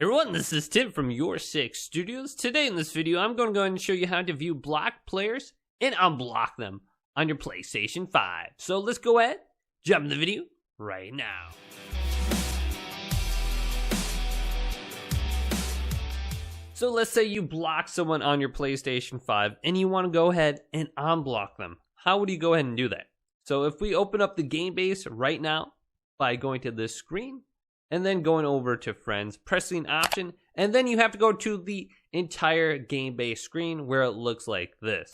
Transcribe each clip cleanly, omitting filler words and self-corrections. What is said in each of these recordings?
Everyone, this is Tim from YourSixStudios. Today in this video, I'm going to go ahead and show you how to view blocked players and unblock them on your PlayStation 5. So let's go ahead, jump in the video right now. So let's say you block someone on your PlayStation 5 and you want to go ahead and unblock them. How would you go ahead and do that? So if we open up the game base right now by going to this screen, and then going over to friends, pressing option, and then you have to go to the entire game base screen where it looks like this.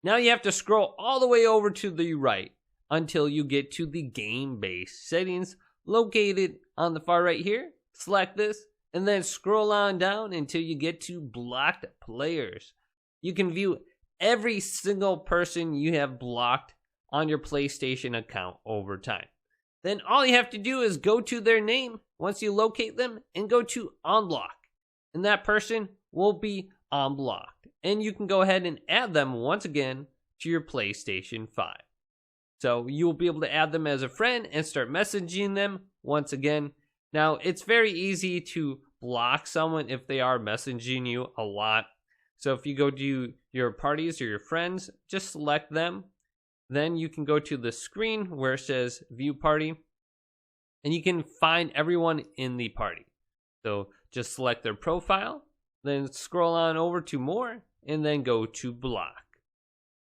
Now you have to scroll all the way over to the right until you get to the game base settings located on the far right here. Select this and then scroll on down until you get to blocked players. You can view every single person you have blocked on your PlayStation account over time. Then all you have to do is go to their name once you locate them and go to unblock. And that person will be unblocked. And you can go ahead and add them once again to your PlayStation 5. So you'll be able to add them as a friend and start messaging them once again. Now it's very easy to block someone if they are messaging you a lot. So if you go to your parties or your friends, just select them. Then you can go to the screen where it says view party and you can find everyone in the party. So just select their profile, then scroll on over to more and then go to block.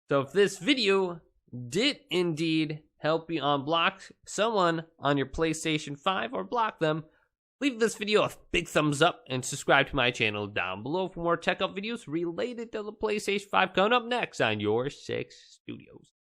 So if this video did indeed help you unblock someone on your PlayStation 5 or block them, leave this video a big thumbs up and subscribe to my channel down below for more tech up videos related to the PlayStation 5 coming up next on YourSixStudios.